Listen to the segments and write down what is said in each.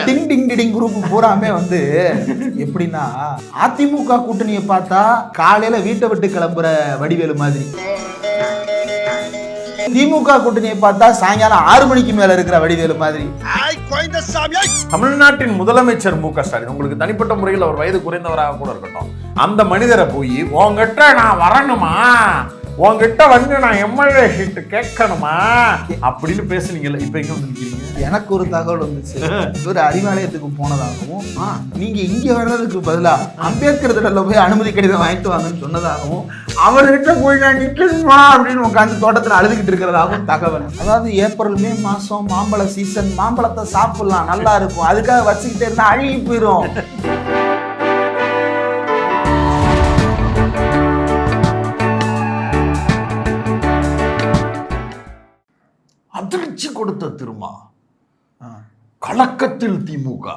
டிங் டிங் டிடிங் group பூராமே வந்து எப்படின்னா அதிமுக கூட்டணியை பார்த்தா காலையில வீட்டை விட்டு கிளம்புற வடிவேலு மாதிரி, திமுக கூட்டணியை பார்த்தா சாயங்காலம் 6 மணிக்கு மேல இருக்கிற வடிவேலு மாதிரி. தமிழ்நாட்டின் முதலமைச்சர் மு க ஸ்டாலின், உங்களுக்கு தனிப்பட்ட முறையில் அவர் வயது குறைந்தவராக கூட இருக்கட்டும், அந்த மனிதரை போய் உங்ககிட்ட நான் வரணுமா, உங்ககிட்ட வந்து நான் எம்எல்ஏ சீட்டு கேட்கணுமா அப்படின்னு பேசுனீங்கல்ல, இப்ப எங்க வந்து நிக்கிறீங்க? எனக்கு ஒரு தகவல் வந்துச்சு. ஒரு அறிவாலயத்துக்கு போனதாகவும், நீங்க இங்க வர்றதுக்கு பதிலா அம்பேத்கர் திடல்ல போய் அனுமதி கடிதம் வாங்கிட்டு வாங்கன்னு சொன்னதாகவும், அவர்கிட்ட போய் நான் நிக்கணுமா அப்படின்னு உட்காந்து தோட்டத்தில் அழுதுகிட்டு இருக்கிறதாகவும் தகவல். அதாவது ஏப்ரல் மே மாசம் மாம்பழ சீசன், மாம்பழத்தை சாப்பிடலாம், நல்லா இருக்கும், அதுக்காக வச்சுக்கிட்டே இருந்தா அழுகி போயிடும். அதிர்ச்சி கொடுத்த திருமா, கலக்கத்தில் திமுக,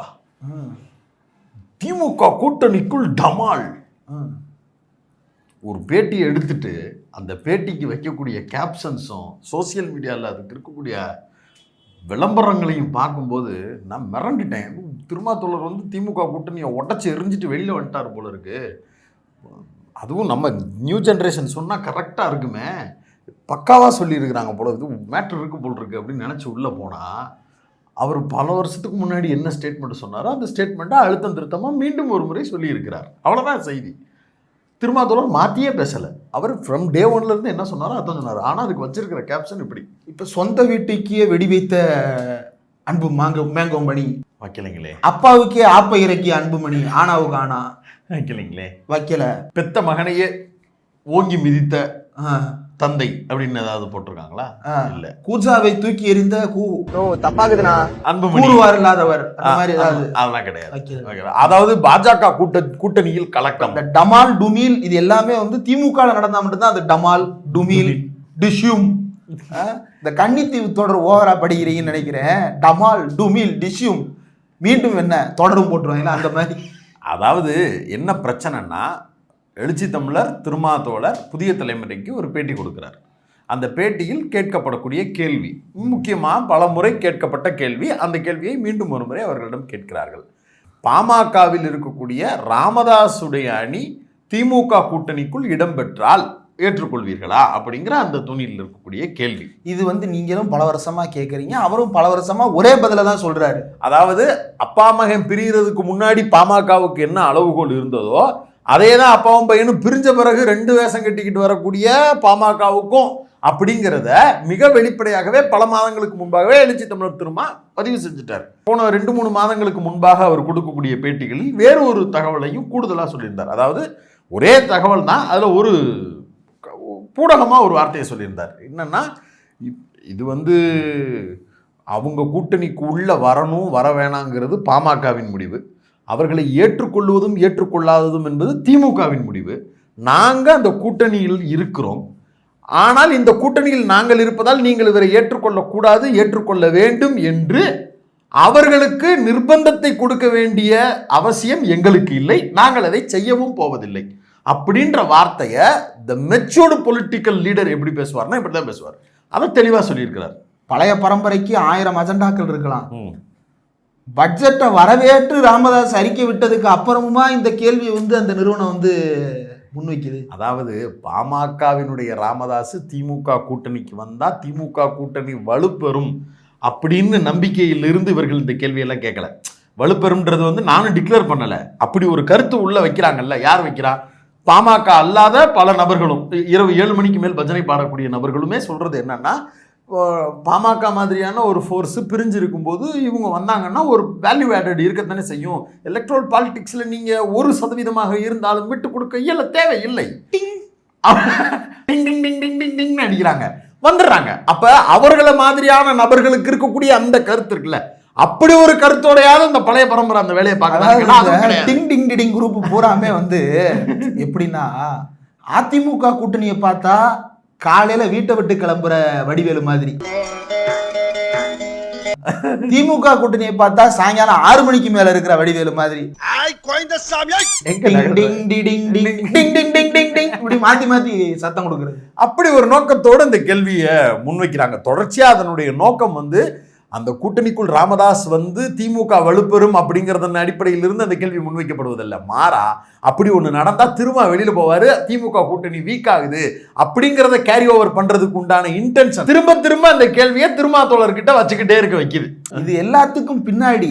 திமுக கூட்டணிக்குள் டமால். ஒரு பேட்டியை எடுத்துட்டு அந்த பேட்டிக்கு வைக்கக்கூடிய கேப்ஷன்ஸும் சோசியல் மீடியாவில் அதுக்கு இருக்கக்கூடிய விளம்பரங்களையும் பார்க்கும்போது நான் மிரண்டுட்டேன். திருமாத்தோழர் வந்து திமுக கூட்டணியை உடச்சி எரிஞ்சிட்டு வெளியில் வந்துட்டார் போல இருக்கு. அதுவும் நம்ம நியூ ஜென்ரேஷன் சொன்னால் கரெக்டாக இருக்குமே, பக்காவாக சொல்லியிருக்கிறாங்க போல, இது மேட்ரு இருக்குது போல் இருக்குது அப்படின்னு நினச்சி உள்ளே போனால், அவர் பல வருஷத்துக்கு முன்னாடி என்ன ஸ்டேட்மெண்ட் சொன்னாரோ அந்த ஸ்டேட்மெண்ட்டை அழுத்தம் திருத்தமாக மீண்டும் ஒரு முறை சொல்லியிருக்கிறார். அவ்வளோதான் செய்தி. திருமாத்தோழர் மாற்றியே பேசலை. அவர் ஃப்ரம் டே ஒன்லேருந்து என்ன சொன்னாரோ அதான் சொன்னார். ஆனால் அதுக்கு வச்சிருக்கிற கேப்ஷன் இப்படி. இப்போ சொந்த வீட்டுக்கே வெடி வைத்த அன்பு மேங்கோமணி வைக்கலைங்களே, அப்பாவுக்கே ஆப்ப இறக்கிய அன்புமணி ஆனாவுக்கு ஆனா வைக்கலைங்களே, வைக்கல, பெத்த மகனையே ஓங்கி மிதித்த தந்தை அப்படின்னு ஏதாவது போட்டிருக்காங்களா? இல்ல. கூஜாவை தூக்கி எறிந்த தப்பாக்குதுண்ணா அன்புமணி இல்லாதவர் அதெல்லாம் கிடையாது. அதாவது பாஜக கூட்டணியில் கலக்கம், டமால் டுமில் இது எல்லாமே வந்து திமுக நடந்தா மட்டும்தான் அது டமால் டுமில் டிஷ்யூம். இந்த கன்னித்தீவு தொடர் ஓவரா படிக்கிறீங்கன்னு நினைக்கிறேன். டமால் டுமில் டிஷ்யூம் மீண்டும் என்ன தொடரும் போட்டுருவாங்களா அந்த மாதிரி. அதாவது என்ன பிரச்சனைன்னா, எழுச்சி தமிழர் திருமாத்தோழர் புதிய தலைமுறைக்கு ஒரு பேட்டி கொடுக்கிறார். அந்த பேட்டியில் கேட்கப்படக்கூடிய கேள்வி, முக்கியமாக பல முறை கேட்கப்பட்ட கேள்வி, அந்த கேள்வியை மீண்டும் ஒரு முறை அவர்களிடம் கேட்கிறார்கள். பாமகவில் இருக்கக்கூடிய ராமதாசுடைய அணி திமுக கூட்டணிக்குள் இடம்பெற்றால் ஏற்றுக்கொள்வீர்களா அப்படிங்கிற அந்த துணியில் இருக்கக்கூடிய கேள்வி. இது வந்து நீங்களும் பல வருஷமா கேட்குறீங்க, அவரும் பல வருஷமா ஒரே பதில தான் சொல்றாரு. அதாவது அப்பா மகன் பிரிகிறதுக்கு முன்னாடி பாமகவுக்கு என்ன அளவுகோல் இருந்ததோ அதே தான் அப்பாவும் பையனும் பிரிஞ்ச பிறகு 2 வேஷம் கட்டிக்கிட்டு வரக்கூடிய பாமகவுக்கும் அப்படிங்கிறத மிக வெளிப்படையாகவே பல மாதங்களுக்கு முன்பாகவே எழுச்சி தமிழர் திருமா பதிவு செஞ்சுட்டார். போன 2-3 மாதங்களுக்கு முன்பாக அவர் கொடுக்கக்கூடிய பேட்டிகளில் வேறு ஒரு தகவலையும் கூடுதலாக சொல்லியிருந்தார். அதாவது ஒரே தகவல் தான், அதில் ஒரு பூடகமாக ஒரு வார்த்தையை சொல்லியிருந்தார். என்னன்னா, இது வந்து அவங்க கூட்டணிக்கு உள்ள வரணும் வர வேணாங்கிறது பாமகவின் முடிவு, அவர்களை ஏற்றுக்கொள்வதும் ஏற்றுக்கொள்ளாததும் என்பது திமுகவின் முடிவு. நாங்கள் அந்த கூட்டணியில் இருக்கிறோம், ஆனால் இந்த கூட்டணியில் நாங்கள் இருப்பதால் நீங்கள் இவரை ஏற்றுக்கொள்ளக்கூடாது, ஏற்றுக்கொள்ள வேண்டும் என்று அவர்களுக்கு நிர்பந்தத்தை கொடுக்க வேண்டிய அவசியம் எங்களுக்கு இல்லை, நாங்கள் அதை செய்யவும் போவதில்லை அப்படின்ற வார்த்தையை த மெச்சூர்டு பொலிட்டிக்கல் லீடர் எப்படி பேசுவார்னா இப்படி தான் பேசுவார். அதை தெளிவாக சொல்லியிருக்கிறார். பழைய பரம்பரைக்கு 1000 அஜெண்டாக்கள் இருக்கலாம், பட்ஜெட்டை வரவேற்று ராமதாஸ் அறிக்கை விட்டதுக்கு அப்புறமா இந்த கேள்வி வந்து அந்த நிறுவனம் வந்து முன்வைக்குது. அதாவது பாமகவினுடைய ராமதாஸ் திமுக கூட்டணிக்கு வந்தா திமுக கூட்டணி வலுப்பெறும் அப்படின்னு நம்பிக்கையிலிருந்து இவர்கள் இந்த கேள்வியெல்லாம் கேட்கல. வலுப்பெறும்ன்றது வந்து நானும் டிக்ளேர் பண்ணல, அப்படி ஒரு கருத்து உள்ள வைக்கிறாங்கல்ல. யார் வைக்கிறா? பாமக அல்லாத பல நபர்களும், இரவு 7 மணிக்கு மேல் பஜனை பாடக்கூடிய நபர்களுமே சொல்றது என்னன்னா, பாமக மாதிரியான ஒரு ஃபோர்ஸு பிரிஞ்சு இருக்கும்போது இவங்க வந்தாங்கன்னா ஒரு வேல்யூ ஆடட் இருக்கத்தானே செய்யும். எலக்ட்ரல் பாலிடிக்ஸில் நீங்கள் 1% இருந்தாலும் விட்டு கொடுக்க இயல தேவையில்லை. டிங் டிங் டிங் டிங் டிங் டிங் டிங்னு அடிக்கிறாங்க, வந்துடுறாங்க. அப்போ அவர்களை மாதிரியான நபர்களுக்கு இருக்கக்கூடிய அந்த கருத்து இருக்குல்ல, அப்படி ஒரு கருத்தோடையாவது இந்த பழைய பரம்பரை அந்த வேலையை பார்க்க. டிங் டிங் டிடிங் குரூப் பூராமே வந்து எப்படின்னா, அதிமுக கூட்டணியை பார்த்தா காலையில வீட்டை விட்டு கிளம்புற வடிவேலு மாதிரி, திமுக கூட்டணியை பார்த்தா சாயங்காலம் 6 மணிக்கு மேல இருக்கிற வடிவேலு மாதிரி, மாத்தி மாத்தி சத்தம் கொடுக்குறது. அப்படி ஒரு நோக்கத்தோடு இந்த கேள்வியை முன்வைக்கிறாங்க. தொடர்ச்சியா அதனுடைய நோக்கம் வந்து அந்த கூட்டணிக்குள் ராமதாஸ் வந்து திமுக வலுப்பெறும் அப்படிங்கறதன் அடிப்படையில் இருந்து அந்த கேள்வி முன்வைக்கப்படுவதில்ல. மாறா அப்படி ஒண்ணு நடந்தா திரும்ப வெளியில போவாரு, திமுக கூட்டணி வீக் ஆகுது அப்படிங்கறத கேரி ஓவர் பண்றதுக்கு உண்டான இன்டென்ஷன் திரும்ப திரும்ப அந்த கேள்வியை திருமாத்தோழர்கிட்ட வச்சுக்கிட்டே இருக்க வைக்குது. இது எல்லாத்துக்கும் பின்னாடி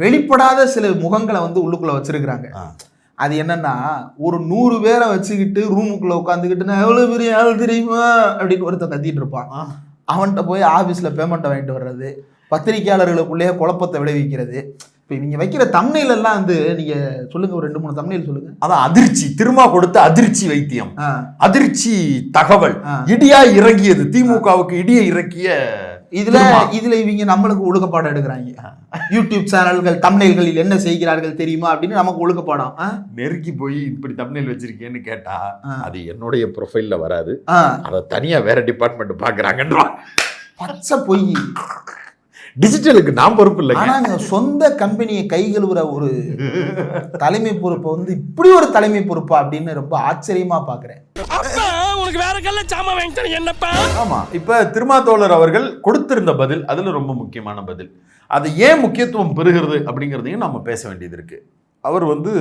வெளிப்படாத சில முகங்களை வந்து உள்ளுக்குள்ள வச்சிருக்கிறாங்க. அது என்னன்னா, ஒரு 100 பேரை வச்சுக்கிட்டு ரூமுக்குள்ள உட்காந்துக்கிட்டு நான் எவ்வளவு பெரிய ஆள் தெரியுமா அப்படின்னு ஒருத்தன் கத்திட்டு இருப்பான். அவன்கிட்ட போய் ஆபீஸ்ல பேமெண்ட் வாங்கிட்டு வர்றது, பத்திரிகையாளர்களுக்குள்ளேயே குழப்பத்தை விளைவிக்கிறது. இப்போ நீங்க வைக்கிற தம்ப்நெயில் எல்லாம் வந்து நீங்க சொல்லுங்க, ஒரு 2-3 தம்ப்நெயில் சொல்லுங்க. அதான் அதிர்ச்சி, திரும்ப கொடுத்த அதிர்ச்சி வைத்தியம், அதிர்ச்சி தகவல், இடியா இறங்கியது, திமுகவுக்கு இடியை இறக்கிய. இதுல இவங்க நம்மளுக்கு ஒழுக்கப்பாடம் எடுக்கிறாங்க. யூடியூப் சேனல்கள் தம்ப்நெயில்களில் என்ன செய்கிறார்கள் தெரியுமா அப்படின்னு நமக்கு ஒழுக்கப்பாடம். நெருக்கி போய் இப்படி தம்ப்நெயில் வச்சிருக்கேன்னு கேட்டா அது என்னுடைய ப்ரொஃபைல்ல வராது, அதை தனியா வேற டிபார்ட்மெண்ட் பாக்குறாங்கன்றா பச்சை பொய். டிஜிட்டலுக்கு நான் பொறுப்பு இல்லை. ஆனா சொந்த கம்பெனியை கை கழுவுற ஒரு தலைமை பொறுப்பை வந்து இப்படி ஒரு தலைமை பொறுப்பா அப்படின்னு ரொம்ப ஆச்சரியமா பாக்குறேன். ஆமா, இப்ப திருமாத்தோழர் அவர்கள் கொடுத்திருந்த பதில் அதுல ரொம்ப முக்கியமான பதில். அது ஏன் முக்கியத்துவம் பெறுகிறது அப்படிங்கிறதையும் நம்ம பேச வேண்டியது இருக்கு. அவர் வந்து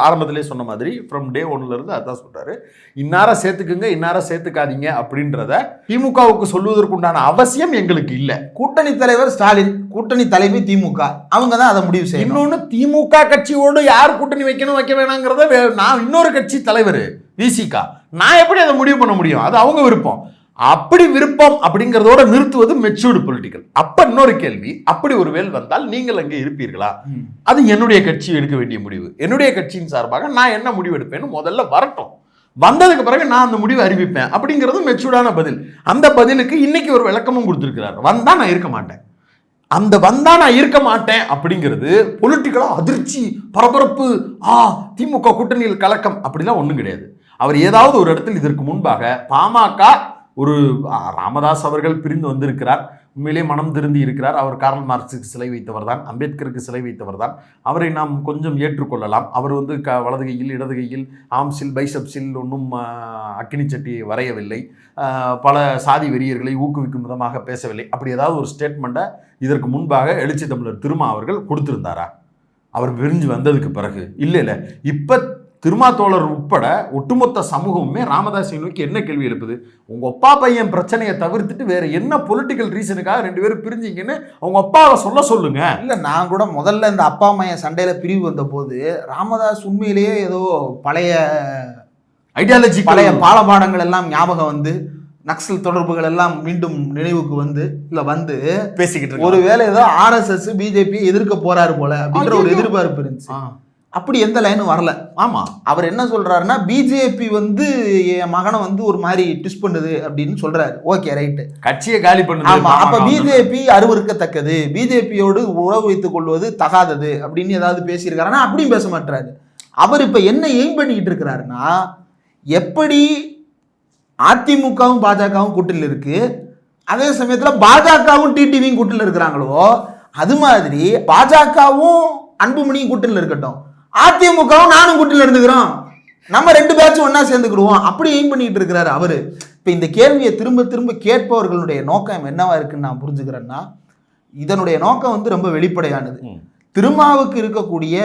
ஆரம்பத்திலே சொன்ன மாதிரி ஃப்ரம் டே 1ல இருந்து அதான் சொல்றாரு, இன்னார சேர்த்துக்குங்க இன்னார சேர்த்துக்காதீங்க அப்படின்றத திமுகவுக்கு சொல்வதற்குண்டான அவசியம் எங்களுக்கு இல்லை. கூட்டணி தலைவர் ஸ்டாலின், கூட்டணி தலைமை திமுக, அவங்க தான் அதை முடிவு செய்யணும். இன்னொன்னு திமுக கட்சியோடு யார் கூட்டணி வைக்கணும் வைக்க வேணாங்கிறத நான் இன்னொரு கட்சி தலைவர் விசிகா, நான் எப்படி அதை முடிவு பண்ண முடியும்? அது அவங்க விருப்பம். அப்படி விருப்பம் அப்படிங்கிறதோட நிறுத்துவது மெச்சூர்டு பொலிட்டிக்கல். அப்ப இன்னொரு கேள்வி, அப்படி ஒரு வேல் வந்தால் நீங்கள் அங்கே இருப்பீர்களா? அது என்னுடைய கட்சி எடுக்க வேண்டிய முடிவு. என்னுடைய கட்சியின் சார்பாக நான் என்ன முடிவு எடுப்பேன்னு முதல்ல வரட்டும், வந்ததுக்கு பிறகு நான் அந்த முடிவை அறிவிப்பேன் அப்படிங்கிறது மெச்சூர்டான பதில். அந்த பதிலுக்கு இன்னைக்கு ஒரு விளக்கமும் கொடுத்திருக்கிறார். வந்தா நான் இருக்க மாட்டேன், அந்த வந்தா நான் இருக்க மாட்டேன் அப்படிங்கிறது பொலிட்டிக்கலா அதிர்ச்சி, பரபரப்பு, திமுக கூட்டணியில் கலக்கம் அப்படிலாம் ஒண்ணும் கிடையாது. அவர் ஏதாவது ஒரு இடத்தில் இதற்கு முன்பாக பாமக ஒரு ராமதாஸ் அவர்கள் பிரிந்து வந்திருக்கிறார், உண்மையிலே மனம் திருந்தி இருக்கிறார், அவர் கார்ல் மார்க்ஸுக்கு சிலை வைத்தவர் தான், அம்பேத்கருக்கு சிலை வைத்தவர் தான், அவரை நாம் கொஞ்சம் ஏற்றுக்கொள்ளலாம். அவர் வந்து வலது கையில் இடது கையில் ஆம்ஸில் பைசப்ஸில் ஒன்றும் அக்கினி சட்டியை வரையவில்லை, பல சாதி வெறியர்களை ஊக்குவிக்கும் விதமாக பேசவில்லை. அப்படி ஏதாவது ஒரு ஸ்டேட்மெண்ட்டை இதற்கு முன்பாக எழுச்சி தமிழர் திருமா அவர்கள் கொடுத்திருந்தாரா? அவர் பிரிஞ்சு வந்ததுக்கு பிறகு இல்லை. இப்போ திருமாத்தோழர் உட்பட ஒட்டுமொத்த சமூகமுமே ராமதாஸை நோக்கி என்ன கேள்வி எழுப்புது? உங்க அப்பா பையன் பிரச்சனையை தவிர்த்துட்டு வேற என்ன பொலிட்டிக்கல் ரீசனுக்காக 2 பேரும் பிரிஞ்சிங்கன்னு அவங்க அப்பாவை சொல்லுங்க. இல்ல, நான் கூட முதல்ல இந்த அப்பா மையன் சண்டையில பிரிவு வந்த போது ராமதாஸ் உண்மையிலேயே ஏதோ பழைய ஐடியாலஜி, பழைய பாடங்கள் எல்லாம் ஞாபகம் வந்து, நக்சல் தொடர்புகள் எல்லாம் மீண்டும் நினைவுக்கு வந்து பேசிக்கிட்டு ஒருவேளை ஏதோ RSS பிஜேபி எதிர்க்க போறாரு போல அப்படின்ற ஒரு எதிர்பார்ப்பு இருந்துச்சு. அப்படி எந்த லைனும் வரல. ஆமா, அவர் என்ன சொல்றாருன்னா, பிஜேபி வந்து என் மகனை வந்து ஒரு மாதிரி ட்விஸ்ட் பண்ணுது அப்படின்னு சொல்றாரு. ஓகே, ரைட்டு, கட்சியை காலி பண்ணுது. ஆமா, அப்ப பிஜேபி அருவருக்கத்தக்கது, பிஜேபியோடு உறவு வைத்துக் கொள்வது தகாதது அப்படின்னு ஏதாவது பேசியிருக்காருன்னா அப்படியும் பேச மாட்டாரு. அவர் இப்ப என்ன எய்ம் பண்ணிக்கிட்டு இருக்கிறாருன்னா, எப்படி அதிமுகவும் பாஜகவும் கூட்டில் இருக்கு, அதே சமயத்துல பாஜகவும் டிடிவியும் கூட்டில் இருக்கிறாங்களோ அது மாதிரி பாஜகவும் அன்புமணியும் கூட்டில் இருக்கட்டும், அதிமுகவும் நானும் கூட்டில் இருந்துக்கிறோம், நம்ம 2 பேட்சும் ஒன்னா சேர்ந்துக்கிடுவோம், அப்படி எய்ம் பண்ணிட்டு இருக்கிறாரு அவரு. இப்ப இந்த கேள்வியை திரும்ப திரும்ப கேட்பவர்களுடைய நோக்கம் என்னவா இருக்குன்னு நான் புரிஞ்சுக்கிறேன்னா, இதனுடைய நோக்கம் வந்து ரொம்ப வெளிப்படையானது. திருமாவுக்கு இருக்கக்கூடிய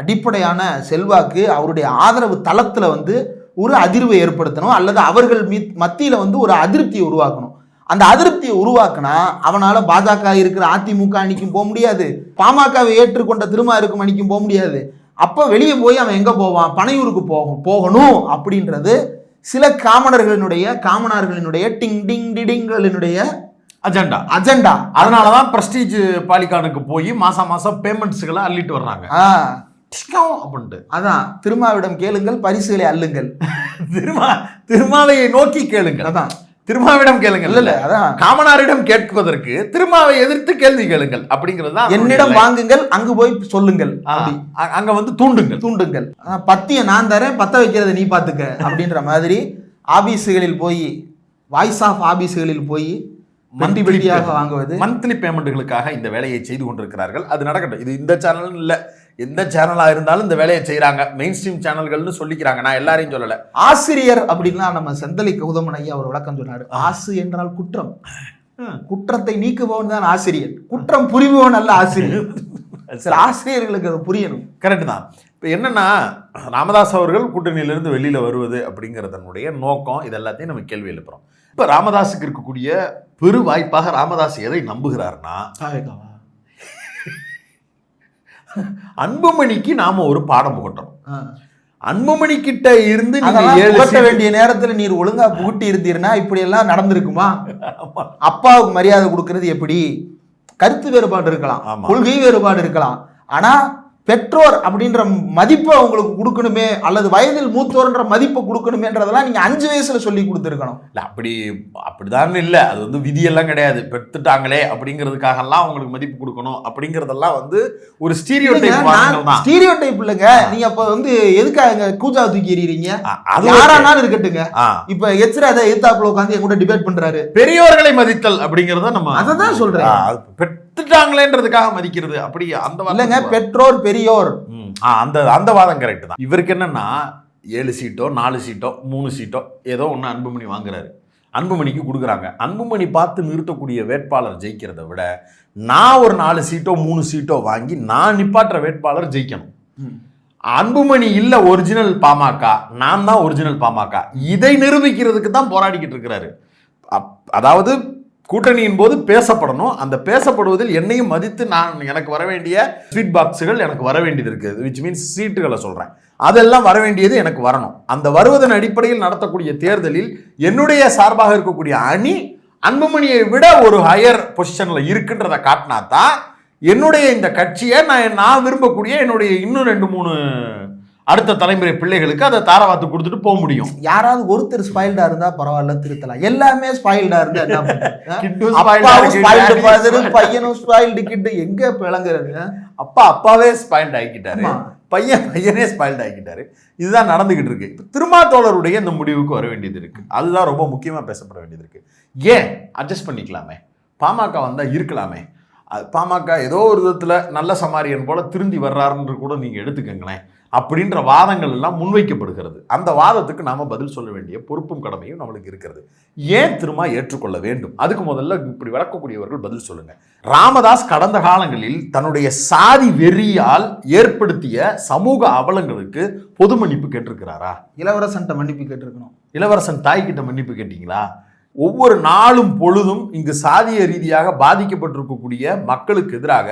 அடிப்படையான செல்வாக்கு, அவருடைய ஆதரவு தளத்துல வந்து ஒரு அதிர்வை ஏற்படுத்தணும், அல்லது அவர்கள் மத்தியில வந்து ஒரு அதிருப்தியை உருவாக்கணும். அந்த அதிருப்தியை உருவாக்குனா அவனால பாஜக இருக்கிற அதிமுக அணிக்கும் போக முடியாது, பாமகவை ஏற்றுக்கொண்ட திருமா இருக்கும் அணிக்கும் போக முடியாது. அப்ப வெளியே போய் அவன் எங்க போவான்? பனையூருக்கு போகணும் அப்படின்றது சில காமனார்களினுடைய டிங் டிங் டிடிங்களினுடைய அஜெண்டா. அதனாலதான் பிரஸ்டீஜ் பாலிகானுக்கு போய் மாசம் பேமெண்ட்ஸ்களை அள்ளிட்டு வர்றாங்க. அதான், திருமாவிடம் கேளுங்கள், பரிசுகளை அள்ளுங்கள். திருமாவை நோக்கி கேளுங்கள். அதான், திருமாவிடம் கேளுங்கள். இல்ல, அதான் காமனாரிடம் கேட்பதற்கு திருமாவை எதிர்த்து கேள்வி கேளுங்கள் அப்படிங்கிறது தான். என்னிடம் வாங்குங்கள், அங்கு போய் சொல்லுங்கள், அங்க வந்து தூண்டுங்கள். பத்திய நான் தரேன், பத்த வைக்கிறத நீ பாத்துக்க அப்படின்ற மாதிரி ஆபீஸுகளில் போய், வாய்ஸ் ஆஃப் ஆபீஸுகளில் போய் மல்டிபிலிட்டியாக வாங்குவது, மந்த்லி பேமெண்ட்டுகளுக்காக இந்த வேலையை செய்து கொண்டிருக்கிறார்கள். அது நடக்கட்டும். இது இந்த சேனல் இல்ல, எந்த சேனலா இருந்தாலும் இந்த வேலையை செய்யறாங்க. மெயின் ஸ்ட்ரீம் சேனல்கள்னு சொல்லிக்கிறாங்க, நான் எல்லாரையும் சொல்லல. ஆசிரியர் அப்படின்னா நம்ம செந்தலை கௌதமன் ஐயா அவர் விளக்கம் சொன்னாரு. ஆசு என்றால் குற்றம், குற்றத்தை நீக்குபவன் தான் ஆசிரியர், குற்றம் புரிபவன் அல்ல ஆசிரியர். சில ஆசிரியர்களுக்கு அது புரியணும். கரெக்ட் தான். இப்போ என்னன்னா, ராமதாஸ் அவர்கள் கூட்டணியிலிருந்து வெளியில வருவது அப்படிங்கிறதனுடைய நோக்கம், இது எல்லாத்தையும் நம்ம கேள்வி எழுப்புறோம். இப்போ ராமதாஸுக்கு இருக்கக்கூடிய பெரு வாய்ப்பாக ராமதாஸ் எதை நம்புகிறார்னா, அன்புமணிக்கு நாம ஒரு பாடம் புகட்டணும். அன்புமணி கிட்ட இருந்து புகட்ட வேண்டிய நேரத்துல நீர் ஒழுங்கா புகட்டி இருந்தீர்னா இப்படி எல்லாம் நடந்திருக்குமா? அப்பாவுக்கு மரியாதை கொடுக்கறது எப்படி? கருத்து வேறுபாடு இருக்கலாம், கொள்கை வேறுபாடு இருக்கலாம், ஆனா பெற்றோர் அப்படின்ற மதிப்பை அவங்களுக்கு கொடுக்கணுமே, அல்லது வயதில் மூத்தோர்ன்ற மதிப்பை கொடுக்கணுமேன்றதெல்லாம் நீங்க 5 வயசுல சொல்லி கொடுத்துருக்கணும். இல்ல அப்படிதான் இல்லை, அது வந்து விதியெல்லாம் கிடையாது. பெற்றுட்டாங்களே அப்படிங்கிறதுக்காக எல்லாம் அவங்களுக்கு மதிப்பு கொடுக்கணும் அப்படிங்கறதெல்லாம் வந்து ஒரு ஸ்டீரியோடைப் இல்லைங்க. நீங்க அப்ப வந்து எதுக்காக கூஜா தூக்கி எறியறீங்க? அது யாரானாலும் இருக்கட்டுங்க. இப்ப எச்ராஜா எதிர்த்தாப்புல உட்காந்து என் கூட டிபேட் பண்றாரு. பெரியோர்களை மதித்தல் அப்படிங்கறத நம்ம அதான் சொல்றேன். பெற்றுட்டாங்களேன்றதுக்காக மதிக்கிறது அப்படி அந்த இல்லைங்க, பெற்றோர் பெரியோர் அந்த வாதம் கரெக்ட் தான். இவருக்கு என்னன்னா 7 சீட்டோ 4 சீட்டோ 3 சீட்டோ ஏதோ ஒன்று அன்புமணி வாங்குறாரு, அன்புமணிக்கு கொடுக்குறாங்க. அன்புமணி பார்த்து நிறுத்தக்கூடிய வேட்பாளர் ஜெயிக்கிறத விட நான் ஒரு 4 சீட்டோ 3 சீட்டோ வாங்கி நான் நிப்பாற்ற வேட்பாளர் ஜெயிக்கணும். அன்புமணி இல்ல ஒரிஜினல் பாமக, நான் தான் ஒரிஜினல் பாமக, இதை நிரூபிக்கிறதுக்கு தான் போராடிக்கிட்டு இருக்கிறாரு. அதாவது கூட்டணியின் போது பேசப்படணும், அந்த பேசப்படுவதில் என்னையும் மதித்து எனக்கு வர வேண்டிய ஸ்வீட் பாக்ஸுகள் எனக்கு வர வேண்டியது இருக்குது, விச் மீன்ஸ் சீட்டுகளை சொல்கிறேன், அதெல்லாம் வர வேண்டியது எனக்கு வரணும். அந்த வருவதன் அடிப்படையில் நடத்தக்கூடிய தேர்தலில் என்னுடைய சார்பாக இருக்கக்கூடிய அணி அன்புமணியை விட ஒரு ஹையர் பொசிஷனில் இருக்குன்றதை காட்டினா தான் என்னுடைய இந்த கட்சியை நான் விரும்பக்கூடிய என்னுடைய இன்னும் 2-3 அடுத்த தலைமுறை பிள்ளைகளுக்கு அதை தாரவாத்து கொடுத்துட்டு போக முடியும். யாராவது ஒருத்தர் ஸ்பாயில்டா இருந்தா பரவாயில்ல, திருத்தலாம். எல்லாமே ஸ்பாயில்டா இருந்தா பையனும் ஸ்பாயில்டு கிட்டு எங்க பிளங்குறது? அப்பாவே ஸ்பாயில்ட் ஆகிக்கிட்டாரு, பையனே ஸ்பாயில்ட் ஆகிக்கிட்டாரு. இதுதான் நடந்துகிட்டு இருக்கு. இப்போ திருமாத்தோழருடைய இந்த முடிவுக்கு வர வேண்டியது இருக்கு. அதுதான் ரொம்ப முக்கியமா பேசப்பட வேண்டியது இருக்கு. ஏன் அட்ஜஸ்ட் பண்ணிக்கலாமே, பாமக வந்தா இருக்கலாமே, பாமக ஏதோ ஒரு விதத்துல நல்ல சமாரியன் போல திருந்தி வர்றாருன்னு கூட நீங்க எடுத்துக்கங்களேன் அப்படின்ற வாதங்கள் எல்லாம் முன்வைக்கப்படுகிறது. அந்த வாதத்துக்கு நாம பதில் சொல்ல வேண்டிய பொறுப்பும் கடமையும் நம்மளுக்கு இருக்கிறது. ஏன் திரும்ப ஏற்றுக்கொள்ள வேண்டும்? அதுக்கு முதல்ல இப்படி விளக்கக்கூடியவர்கள் பதில் சொல்லுங்க. ராமதாஸ் கடந்த காலங்களில் தன்னுடைய சாதி வெறியால் ஏற்படுத்திய சமூக அவலங்களுக்கு பொது மன்னிப்பு கேட்டிருக்கிறாரா? இளவரசன் மன்னிப்பு கேட்டிருக்கணும். இளவரசன் தாய்கிட்ட மன்னிப்பு கேட்டீங்களா? ஒவ்வொரு நாளும் பொழுதும் இங்கு சாதிய ரீதியாக பாதிக்கப்பட்டிருக்கக்கூடிய மக்களுக்கு எதிராக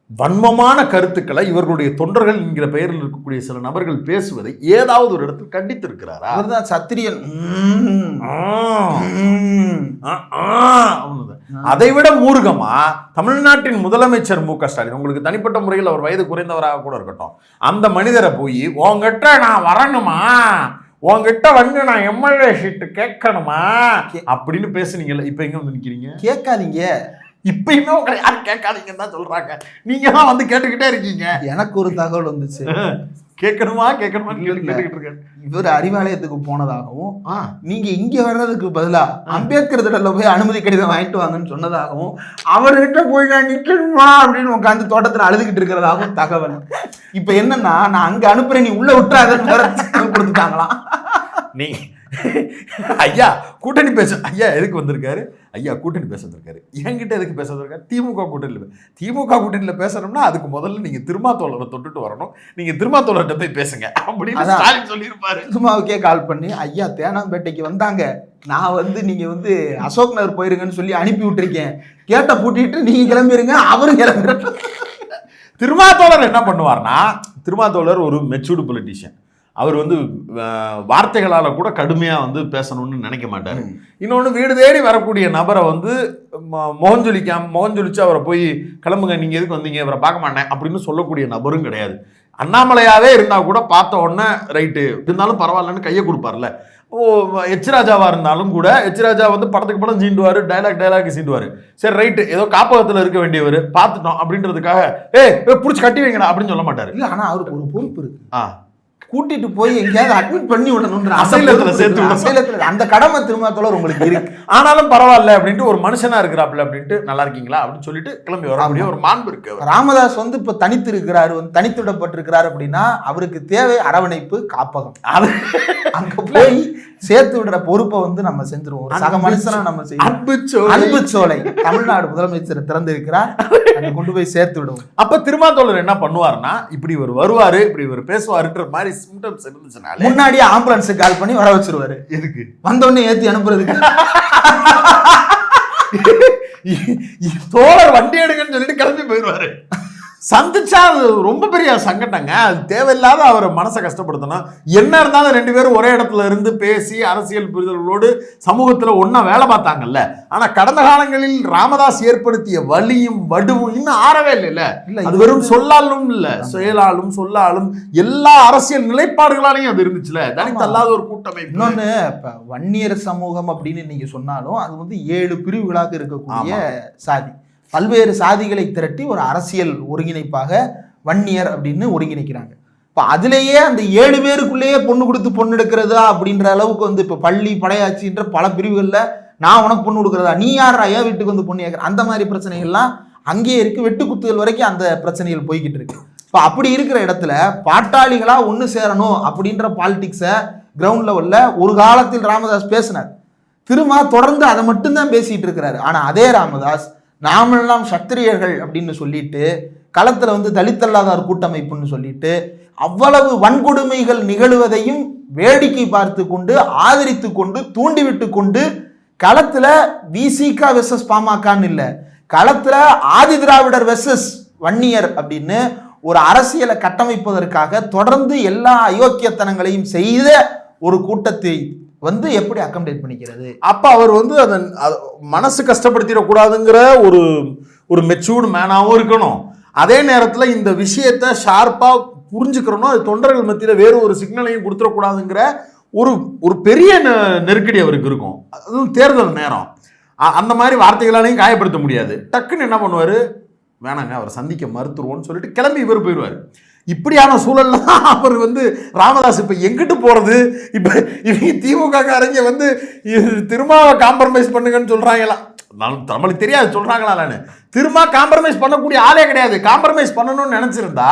வன்மமான கருத்துக்களை இவர்களுடைய தொண்டர்கள் என்கிற பெயரில் இருக்கக்கூடிய சில நபர்கள் பேசுவதை ஏதாவது ஒரு இடத்தில் கண்டித்திருக்கிறாரா? அவர்தான் சத்திரியன். அதை விட மூர்க்கமா தமிழ்நாட்டின் முதலமைச்சர் மு.க. ஸ்டாலின், உங்களுக்கு தனிப்பட்ட முறையில் அவர் வயது குறைந்தவராக கூட இருக்கட்டும், அந்த மனிதரை போய் உங்ககிட்ட நான் வரணுமா, உங்ககிட்ட வந்து நான் எம்எல்ஏ சீட்டு கேட்கணுமா அப்படின்னு பேசுனீங்கல்ல, இப்ப எங்க வந்து நிக்கிறீங்க? கேட்காதீங்க. இப்பயுமே உங்களை யாரும் கேட்காதீங்கன்னு தான் சொல்றாங்க. நீங்க தான் வந்து கேட்டுக்கிட்டே இருக்கீங்க. எனக்கு ஒரு தகவல் வந்துச்சு, கேட்கணுமா கேட்டுக்கிட்டு இருக்கேன். இவர் அறிவாலயத்துக்கு போனதாகவும் நீங்க இங்க வர்றதுக்கு பதிலா அம்பேத்கர் திடல்ல போய் அனுமதி கடிதம் வாங்கிட்டு வாங்கன்னு சொன்னதாகவும், அவர்கிட்ட போய் நான் நிக்கணுமா அப்படின்னு உட்காந்து தோட்டத்துல அழுதுகிட்டு இருக்கிறதாகவும் தகவல். இப்ப என்னன்னா, நான் அங்க அனுப்புறேன், நீ உள்ள விட்டுறாதன்னு கொடுத்துட்டாங்களாம். நீ ஐயா கூட்டணி பேச, ஐயா எதுக்கு வந்திருக்காரு? ஐயா கூட்டணி பேச வந்திருக்காரு. என்கிட்ட எதுக்கு பேச வந்திருக்காரு? திமுக கூட்டணியில் பேசணும்னா அதுக்கு முதல்ல நீங்க திருமாத்தோழரை தொட்டுட்டு வரணும், நீங்க திருமாத்தோழர்கிட்ட போய் பேசுங்க அப்படின்னு ஸ்டாலின் சொல்லியிருப்பாரு. திருமாவுக்கே கால் பண்ணி, ஐயா தேனாம்பேட்டைக்கு வந்தாங்க, நான் வந்து நீங்க வந்து அசோக் நகர் போயிருங்கன்னு சொல்லி அனுப்பி விட்டுருக்கேன், கேட்ட பூட்டிட்டு நீங்க கிளம்பிருங்க, அவரும் கிளம்புற. திருமாத்தோழர் என்ன பண்ணுவார்னா, திருமாத்தோழர் ஒரு மெச்சூர்டு பொலிட்டீஷியன். அவர் வந்து வார்த்தைகளால் கூட கடுமையாக வந்து பேசணும்னு நினைக்க மாட்டார். இன்னொன்று, வீடு தேடி வரக்கூடிய நபரை வந்து முகஞ்சொலிச்சு அவரை போய் கிளம்புங்க, நீங்கள் எதுக்கு வந்தீங்க, இவரை பார்க்க மாட்டேன் அப்படின்னு சொல்லக்கூடிய நபரும் கிடையாது. அண்ணாமலையாவே இருந்தால் கூட பார்த்த உடனே ரைட்டு இருந்தாலும் பரவாயில்லன்னு கையை கொடுப்பார்ல. எச்ராஜாவாக இருந்தாலும் கூட, எச்ராஜா வந்து படத்துக்கு படம் சீண்டுவார், டைலாக் சீண்டுவார். சரி ரைட்டு, ஏதோ காப்பகத்தில் இருக்க வேண்டியவர் பார்த்துட்டோம் அப்படின்றதுக்காக பிடிச்சி கட்டி வைங்கடா அப்படின்னு சொல்ல மாட்டார். இல்லை, ஆனால் அவருக்கு ஒரு பொறுப்பு இருக்கு. கூட்டிட்டு போய் எங்கேயாவது அட்மிட் பண்ணி விடணும்ன்ற அசைலத்துல சேர்த்து அசைலத்துல அந்த கடமை திருமாத்தோழர் உங்களுக்கு இருக்கு. ஆனாலும் பரவாயில்ல அப்படின்ட்டு ஒரு மனுஷனா இருக்கிறாப்ல அப்படின்ட்டு நல்லா இருக்கீங்களா அப்படின்னு சொல்லிட்டு கிளம்பி வரக்கூடிய ஒரு மாண்பு இருக்கு. ராமதாஸ் வந்து இப்ப தனித்து இருக்கிறாரு, தனித்து விடப்பட்டிருக்கிறாரு அப்படின்னா அவருக்கு தேவை அரவணைப்பு, காப்பகம். அங்க போய் சேர்த்து விடுற பொறுப்பை வந்து நம்ம செஞ்சிருவோம். சக மனுஷனா நம்ம செய்வோம். அன்பு சோலை தமிழ்நாடு முதலமைச்சர் திறந்து இருக்கிறார், அங்க கொண்டு போய் சேர்த்து விடுவோம். அப்ப திருமாத்தோழர் என்ன பண்ணுவாருன்னா, இப்படி ஒரு வருவாரு, இப்படி ஒரு பேசுவாருன்ற மாதிரி சிம்டம்ஸ் இருந்துச்சுனால முன்னாடியே ஆம்புலன்ஸுக்கு கால் பண்ணி வர வச்சிருவாரு. எதுக்கு? வந்தோடனே ஏத்தி அனுப்புறதுக்கு. தோழர் வண்டி எடுங்கன்னு சொல்லிட்டு கிளம்பி போயிடுவாரு. சந்திச்சா அது ரொம்ப பெரிய சங்கடங்க. அது தேவையில்லாத அவரை மனசை கஷ்டப்படுத்தணும். என்ன இருந்தாலும் 2 பேரும் ஒரே இடத்துல இருந்து பேசி அரசியல் புரிதல்களோடு சமூகத்துல ஒன்னா வேலை பார்த்தாங்கல்ல. ஆனா கடந்த காலங்களில் ராமதாஸ் ஏற்படுத்திய வலியும் வடுவும் இன்னும் ஆறவே இல்லை. அது வெறும் சொல்லாலும் இல்ல, செயலாலும் சொல்லாலும் எல்லா அரசியல் நிலைப்பாடுகளாலையும் அது இருந்துச்சுல. தனித்து அல்லாத ஒரு கூட்டமைப்பு. இன்னொன்னு இப்ப வன்னியர் சமூகம் அப்படின்னு நீங்க சொன்னாலும் அது வந்து 7 பிரிவுகளாக இருக்கக்கூடிய சாதி. பல்வேறு சாதிகளை திரட்டி ஒரு அரசியல் ஒருங்கிணைப்பாக வன்னியர் அப்படின்னு ஒருங்கிணைக்கிறாங்க. இப்போ அதுலேயே அந்த 7 பேருக்குள்ளேயே பொண்ணு கொடுத்து பொண்ணு எடுக்கிறதா அப்படின்ற அளவுக்கு வந்து இப்போ பள்ளி படையாட்சின்ற பல பிரிவுகளில் நான் உனக்கு பொண்ணு கொடுக்குறதா, நீ யார் ஐயா வீட்டுக்கு வந்து பொண்ணு கேட்குற, அந்த மாதிரி பிரச்சனைகள்லாம் அங்கேயே இருக்குது. வெட்டுக்குத்துகள் வரைக்கும் அந்த பிரச்சனைகள் போய்கிட்டு இருக்கு. இப்போ அப்படி இருக்கிற இடத்துல பாட்டாளிகளாக ஒன்று சேரணும் அப்படின்ற பாலிடிக்ஸை கிரவுண்ட் லெவலில் ஒரு காலத்தில் ராமதாஸ் பேசினார். திரும்ப தொடர்ந்து அதை மட்டும்தான் பேசிகிட்டு இருக்கிறாரு. ஆனால் அதே ராமதாஸ் நாமெல்லாம் சத்திரியர்கள் அப்படின்னு சொல்லிட்டு களத்தில் வந்து தலித்தல்லாதார் கூட்டமைப்புன்னு சொல்லிட்டு அவ்வளவு வன்கொடுமைகள் நிகழுவதையும் வேடிக்கை பார்த்து கொண்டு ஆதரித்து கொண்டு தூண்டிவிட்டு கொண்டு களத்தில் விசிகா வெர்சஸ் பாமகன்னு இல்லை, களத்தில் ஆதி திராவிடர் வெர்சஸ் வன்னியர் அப்படின்னு ஒரு அரசியலை கட்டமைப்பதற்காக தொடர்ந்து எல்லா அயோக்கியத்தனங்களையும் செய்த ஒரு கூட்டத்தை வந்து எப்படி அக்கமடேட் பண்ணிக்கிறது? அப்ப அவர் வந்து அதன் மனசு கஷ்டப்படுத்திடக்கூடாதுங்கிற ஒரு மெச்சூர்டு மேனாகவும் இருக்கணும். அதே நேரத்தில் இந்த விஷயத்தை ஷார்ப்பா புரிஞ்சுக்கிறணும். அது தொண்டர்கள் மத்தியில் வேறு ஒரு சிக்னலையும் கொடுத்துடக்கூடாதுங்கிற ஒரு பெரிய நெருக்கடி அவருக்கு இருக்கும். அதுவும் தேர்தல் நேரம். அந்த மாதிரி வார்த்தைகளாலையும் காயப்படுத்த முடியாது. டக்குன்னு என்ன பண்ணுவார், வேணாங்க அவர் சந்திக்க மறுத்துருவோன்னு சொல்லிட்டு கிளம்பி இவர் போயிடுவார். இப்படியான சூழல்ல தான் அவர் வந்து ராமதாஸ் இப்போ எங்கிட்டு போகிறது? இப்போ இவங்க திமுக காரங்க வந்து திரும்ப காம்ப்ரமைஸ் பண்ணுங்கன்னு சொல்கிறாங்களாம். நம்மளுக்கு தெரியாது சொல்கிறாங்களான்னு. திரும்ப காம்ப்ரமைஸ் பண்ணக்கூடிய ஆளே கிடையாது. காம்ப்ரமைஸ் பண்ணணும்னு நினச்சிருந்தா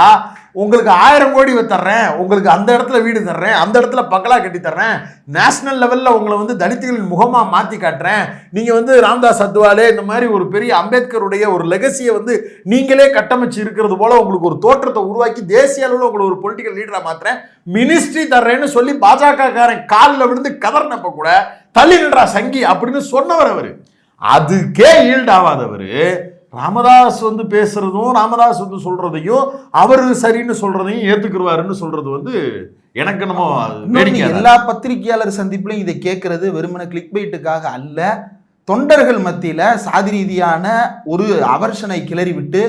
உங்களுக்கு 1000 கோடி தர்றேன், உங்களுக்கு அந்த இடத்துல வீடு தர்றேன், அந்த இடத்துல பங்களா கட்டி தர்றேன், நேஷனல் லெவலில் உங்களை வந்து தலித்துகளின் முகமாக மாற்றி காட்டுறேன், நீங்கள் வந்து ராமதாஸ் அத்வாலே இந்த மாதிரி ஒரு பெரிய அம்பேத்கருடைய ஒரு லெகசியை வந்து நீங்களே கட்டமைச்சு இருக்கிறது போல உங்களுக்கு ஒரு தோற்றத்தை உருவாக்கி தேசிய அளவில் உங்களை ஒரு பொலிட்டிக்கல் லீடராக மாற்றுறேன், மினிஸ்ட்ரி தர்றேன்னு சொல்லி பாஜக காரன் காலில் விழுந்து கதர்னப்ப கூட தள்ளி நின்றா சங்கி அப்படின்னு சொன்னவர் அவர். அதுக்கே ஈல்ட் ஆகாதவர் ராமதாஸ் வந்து பேசுறதும் ராமதாஸ் வந்து சொல்றதையும் அவர் சரின்னு சொல்றதையும் ஏத்துக்குருவாருன்னு சொல்றது வந்து எனக்கு நம்ம எல்லா பத்திரிகையாளர் சந்திப்புலையும் இதை கேட்கறது வெறுமன கிளிக் பைட்டுக்காக அல்ல, தொண்டர்கள் மத்தியில சாதி ரீதியான ஒரு அவர்ஷனை கிளறி விட்டு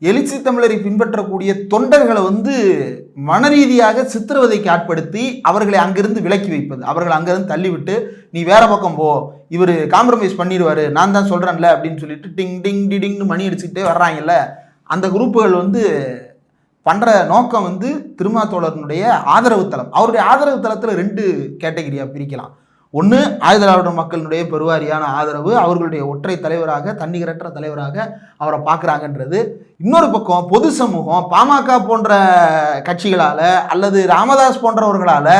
எழுச்சி தமிழரை பின்பற்றக்கூடிய தொண்டர்களை வந்து மன ரீதியாக சித்திரவதைக்கு ஆட்படுத்தி அவர்களை அங்கிருந்து விலக்கி வைப்பது, அவர்கள் அங்கிருந்து தள்ளிவிட்டு நீ வேற பக்கம் போ, இவர் காம்ப்ரமைஸ் பண்ணிடுவாரு, நான் தான் சொல்றேன்ல அப்படின்னு சொல்லிட்டு டிங் டிங் டிடிங்னு மணி அடிச்சுக்கிட்டே வர்றாங்கல்ல. அந்த குரூப்புகள் வந்து பண்ற நோக்கம் வந்து திருமாத்தோழனுடைய ஆதரவு தளம். அவருடைய ஆதரவு தளத்துல 2 கேட்டகரியா பிரிக்கலாம். ஒன்று ஆயுதலாளர் மக்களினுடைய பெருவாரியான ஆதரவு, அவர்களுடைய ஒற்றை தலைவராக தன்னிகரற்ற தலைவராக அவரை பார்க்குறாங்கன்றது. இன்னொரு பக்கம் பொது சமூகம் பாமக போன்ற கட்சிகளால் அல்லது ராமதாஸ் போன்றவர்களால்